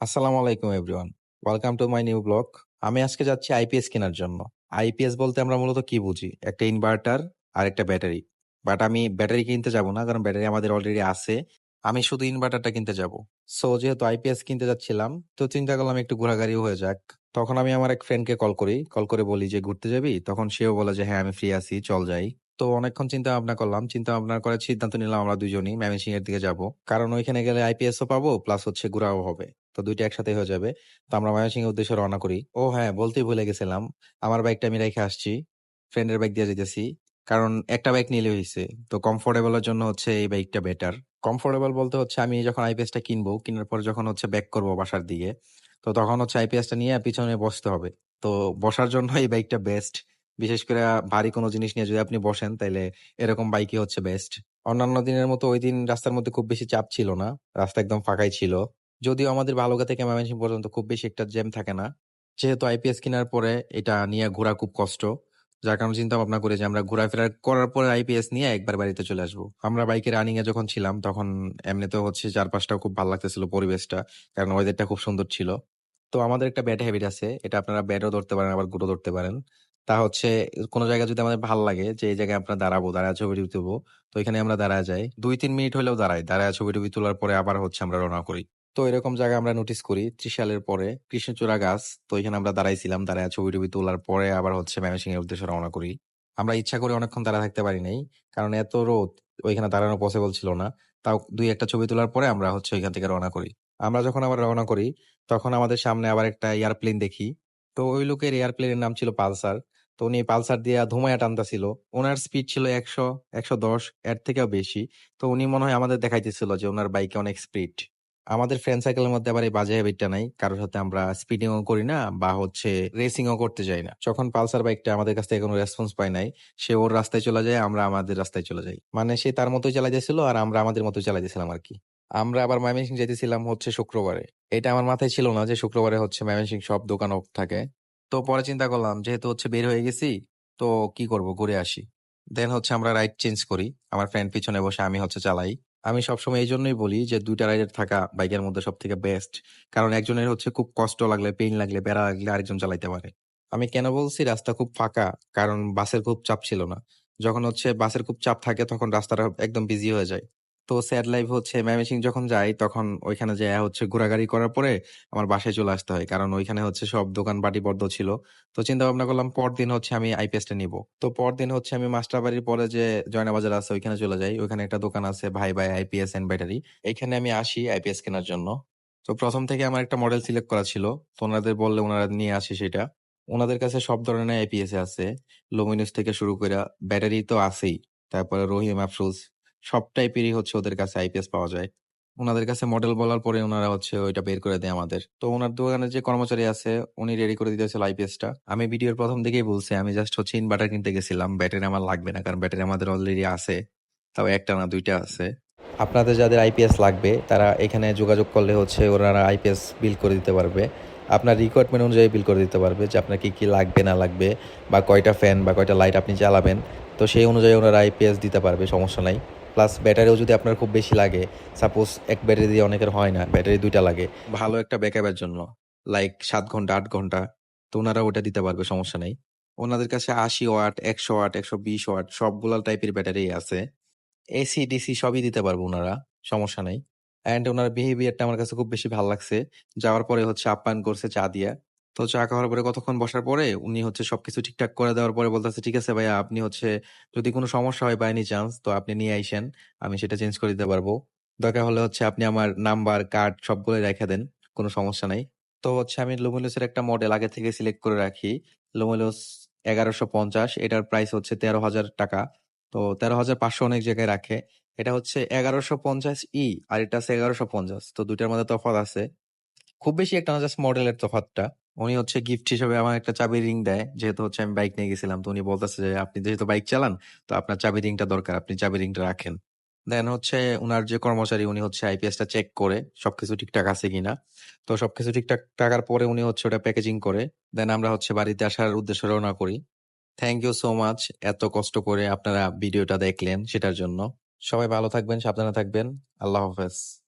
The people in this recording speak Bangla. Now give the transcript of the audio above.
আসসালামু আলাইকুম everyone. Welcome to my new blog. আমি আজকে যাচ্ছি আইপিএস কেনার জন্য। আইপিএস বলতে আমরা মূলত কি বুঝি? একটা ইনভার্টার আর একটা ব্যাটারি। বাট আমি ব্যাটারি কিনতে যাব না, কারণ ব্যাটারি আমাদের অলরেডি আছে। আমি শুধু ইনভার্টারটা কিনতে যাব। সো যেহেতু আইপিএস কিনতে যাচ্ছিলাম, তো চিন্তা করলাম একটু ঘোরাঘুরিও হয়ে যাক। তখন আমি আমার এক ফ্রেন্ডকে কল করি। কল করে বলি যে, "ঘুরতে যাবি?" তখন সেও বলে যে, "হ্যাঁ, আমি ফ্রি আছি, চল যাই।" তো অনেকক্ষণ চিন্তা ভাবনা করলাম। চিন্তা ভাবনা করে সিদ্ধান্ত নিলাম আমরা দুজনই ময়মনসিংহ এর দিকে যাব। কারণ ওইখানে গেলে আইপিএসও পাবো, প্লাস হচ্ছে ঘোরাও হবে। তো ২ টা একসাথে হয়ে যাবে। তো আমরা ময়মনসিংহের উদ্দেশ্যে রওনা করি। ও হ্যাঁ, বলতেই ভুলে গেছিলাম। আমার বাইকটা আমি রেখে আসছি। ফ্রেন্ডের বাইক দিয়ে যাইতেছি। কারণ একটা বাইক নিলে হইছে। তো কমফোর্টেবল এর জন্য হচ্ছে এই বাইকটা বেটার। কমফোর্টেবল বলতে হচ্ছে আমি যখন আইপিএসটা কিনবো, কিনার পর যখন হচ্ছে ব্যাক করব বাসার দিকে, তো তখন হচ্ছে আইপিএসটা নিয়ে পিছনে বসতে হবে। তো বসার জন্য এই বাইকটা বেস্ট। বিশেষ করে ভারী কোনো জিনিস নিয়ে যদি আপনি বসেন, তাইলে এরকম বাইকই হচ্ছে বেস্ট। অন্যান্য দিনের মতো ঐদিন রাস্তার মধ্যে খুব বেশি চাপ ছিল না। রাস্তা একদম ফাঁকাই ছিল। যদিও আমাদের বালুকা থেকে ময়মনসিংহ পর্যন্ত খুব বেশি একটা জ্যাম থাকে না। যেহেতু আইপিএস কেনার পরে এটা নিয়ে ঘোরা খুব কষ্ট। যার কারণে চিন্তা ভাবনা করি যে আমরা ঘোরাফেরা করার পরে আইপিএস নিয়ে একবার বাড়িতে চলে আসবো। আমরা বাইকে রানিং এ যখন ছিলাম তখন এমনিতেও হচ্ছে চারপাশটাও খুব ভালো লাগতেছিল পরিবেশটা। কারণ ওয়েদারটা খুব সুন্দর ছিল। তো আমাদের একটা ব্যাড হ্যাবিট আছে। এটা আপনারা ব্যাডও ধরতে পারেন, আবার গুডও ধরতে পারেন। তা হচ্ছে কোনো জায়গায় যদি আমাদের ভাল লাগে যে এই জায়গায় আমরা দাঁড়াবো, দাঁড়ায় ছবি-টবি তুলবো, তো এখানে আমরা দাঁড়ায় যাই। ২-৩ মিনিট হইলেও দাঁড়াই। দাঁড়ায় ছবি-টবি তোলার পরে আবার হচ্ছে আমরা রওনা করি। তো এরকম জায়গা আমরা নোটিস করি ত্রিশালের পরে কৃষ্ণচূড়া গাছ। তো এখানে আমরা দাঁড়াইছিলাম। দাঁড়ায় ছবি-টবি তোলার পরে আবার হচ্ছে ময়মনসিংহের উদ্দেশ্যে রওনা করি। আমরা ইচ্ছা করে অনেকক্ষণ দাঁড়ায় থাকতে পারি নাই। কারণ এত রোদ, ওইখানে দাঁড়ানো পসিবল ছিল না। তাও ২-১ টা ছবি তোলার পরে আমরা হচ্ছে ওইখান থেকে রওনা করি। আমরা যখন আবার রওনা করি, তখন আমাদের সামনে আবার একটা এয়ারপ্লেন দেখি। তো ওই লোকের এয়ারপ্লেনের নাম ছিল পালসার। তো উনি পালসার দিয়া ধুমায়া টানতাছিল। উনার স্পিড ছিল ১০০, ১১০ এর থেকেও বেশি। তো উনি মনে হয় আমাদের দেখাইতেছিল যে উনার বাইকে অনেক স্পিড। আমাদের ফ্রেন্ড সার্কেলের মধ্যে আবার এই বাজে হ্যাবিটটা নাই। কারোর সাথে আমরা স্পিডিং ও করি না বা হচ্ছে রেসিং ও করতে যাই না। যখন পালসার বাইকটা আমাদের কাছ থেকে কোনো রেসপন্স পায় নাই, সে ওর রাস্তায় চলে যায়, আমরা আমাদের রাস্তায় চলে যাই। মানে সে তার মতোই চালাইতেছিল আর আমরা আমাদের মতোই চালাইতেছিলাম আরকি। আমরা আবার ময়মনসিংহ যাইতেছিলাম হচ্ছে শুক্রবারে। এটা আমার মাথায় ছিল না যে শুক্রবারে হচ্ছে ময়মনসিংহ সব দোকান অফ থাকে। তো পরে চিন্তা করলাম যেহেতু হচ্ছে বের হয়ে গেছি, তো কি করব, ঘুরে আসি। দেন হচ্ছে আমরা রাইড চেঞ্জ করি। আমার ফ্রেন্ড পিছনে বসে, আমি হচ্ছে চালাই। আমি সবসময় এই জন্যই বলি যে ২ টা রাইডার থাকা বাইকের মধ্যে সবথেকে বেস্ট। কারণ একজনের হচ্ছে খুব কষ্ট লাগলে, পেইন লাগলে, প্যারা লাগলে আরেকজন চালাইতে পারে। আমি কেন বলছি রাস্তা খুব ফাঁকা? কারণ বাসের খুব চাপ ছিল না। যখন হচ্ছে বাসের খুব চাপ থাকে তখন রাস্তাটা একদম বিজি হয়ে যায়। তো স্যাড লাইফ হচ্ছে ময়মনসিংহ যখন যাই তখন ওইখানে যাইয়া হচ্ছে ঘোরাঘুরি করার পরে আমার বাসায় চলে আসতে হয়। কারণ ওইখানে হচ্ছে সব দোকানপাটি বন্ধ ছিল। তো চিন্তা ভাবনা করলাম পরদিন হচ্ছে আমি আইপিএসটা নিবো। তো পরদিন হচ্ছে আমি মাস্টারবাড়ির পরে যে জয়না বাজার আছে ওইখানে চলে যাই। ওইখানে একটা দোকান আছে ভাই ভাই আইপিএস এন্ড ব্যাটারি। এইখানে আমি আসি আইপিএস কেনার জন্য। তো ১ম থেকে আমার একটা মডেল সিলেক্ট করা ছিল। তো উনাদের বললে উনারা নিয়ে আসে সেটা। উনাদের কাছে সব ধরনের আইপিএস আছে। লুমিনাস থেকে শুরু কইরা ব্যাটারি তো আছেই। তারপরে রহিম আফরোজ সব টাইপেরই হচ্ছে ওদের কাছে আইপিএস পাওয়া যায়। উনাদের কাছে মডেল বলার পরে উনারা হচ্ছে ওইটা বের করে দেয় আমাদের। তো উনার দোকানে যে কর্মচারী আছে উনি রেডি করে দিতেছিল আইপিএসটা। আমি ভিডিওর ১ম দিকেই বলছি আমি জাস্ট হচ্ছে ইনভার্টার কিনতে গেছিলাম। ব্যাটারি আমার লাগবে না। কারণ ব্যাটারি আমাদের অলরেডি আছে। তাও ১ টা না ২ টা আছে। আপনাদের যাদের আইপিএস লাগবে তারা এখানে যোগাযোগ করলে হচ্ছে ওনারা আইপিএস বিল করে দিতে পারবে। আপনার রিকোয়ারমেন্ট অনুযায়ী বিল করে দিতে পারবে যে আপনার কি লাগবে না লাগবে বা কয়টা ফ্যান বা কয়টা লাইট আপনি জ্বালাবেন। তো সেই অনুযায়ী ওনারা আইপিএস দিতে পারবে, সমস্যা নাই। প্লাস ব্যাটারিও যদি আপনার খুব বেশি লাগে, সাপোজ এক ব্যাটারি দিয়ে অনেকের হয় না, ব্যাটারি ২ টা লাগে। ভালো একটা ব্যাকআপের জন্য। লাইক ৭ ঘন্টা ৮ ঘন্টা। তো উনারা ওটা দিতে পারবে, সমস্যা নাই। উনাদের কাছে ৮০ ওয়াট, ১০০ ওয়াট, ১২০ ওয়াট সবগুলা টাইপের ব্যাটারি আছে। এসি, ডিসি সবই দিতে পারবে উনারা, সমস্যা নাই। অ্যান্ড উনার বিহেভিয়ারটা আমার কাছে খুব বেশি ভাল লাগছে। যাওয়ার পরে হচ্ছে আপ্যায়ন করছে চা দিয়া। তো চা খাওয়ার পরে কতক্ষণ বসার পরে উনি হচ্ছে সবকিছু ঠিকঠাক করে দেওয়ার পরে বলতেছে, "ঠিক আছে ভাইয়া, আপনি হচ্ছে যদি কোনো সমস্যা হয় বাই এনি চান্স তো আপনি নিয়ে আইসেন। আমি সেটা চেঞ্জ করে দিতে পারবো। দরকার হলে হচ্ছে আপনি আমার নাম্বার, কার্ড সবগুলোই রাইখা দেন। কোনো সমস্যা নাই।" তো হচ্ছে আমি লুমিনাসের একটা মডেল আগে থেকে সিলেক্ট করে রাখি। লুমিনাস ১১৫০, এটার প্রাইস হচ্ছে ৳১৩,০০০। তো ১৩,৫০০ অনেক জায়গায় রাখে। এটা হচ্ছে ১১৫০ আর এটা আছে ১১৫০। তো ২ টার মধ্যে তফাৎ আছে। খুব বেশি একটা না, জাস্ট মডেলের তফাৎটা। উনি হচ্ছে গিফট হিসেবে আমার একটা চাবির রিং দেয়। যেহেতু হচ্ছে আমি বাইক নিয়ে গেছিলাম। তো উনি বলতেছে যে, "আপনি যেহেতু বাইক চালান, তো আপনার চাবির রিংটা দরকার। আপনি চাবির রিংটা রাখেন।" দেন হচ্ছে উনার যে কর্মচারী উনি হচ্ছে আইপিএসটা চেক করে সবকিছু ঠিকঠাক আছে কিনা। তো সবকিছু ঠিকঠাক থাকার পরে উনি হচ্ছে ওটা প্যাকেজিং করে। দেন আমরা হচ্ছে বাড়িতে আসার উদ্দেশ্যে রওনা করি। থ্যাংক ইউ সো মাচ এত কষ্ট করে আপনারা ভিডিওটা দেখলেন সেটার জন্য। সবাই ভালো থাকবেন, সাবধানে থাকবেন। আল্লাহ হাফেজ।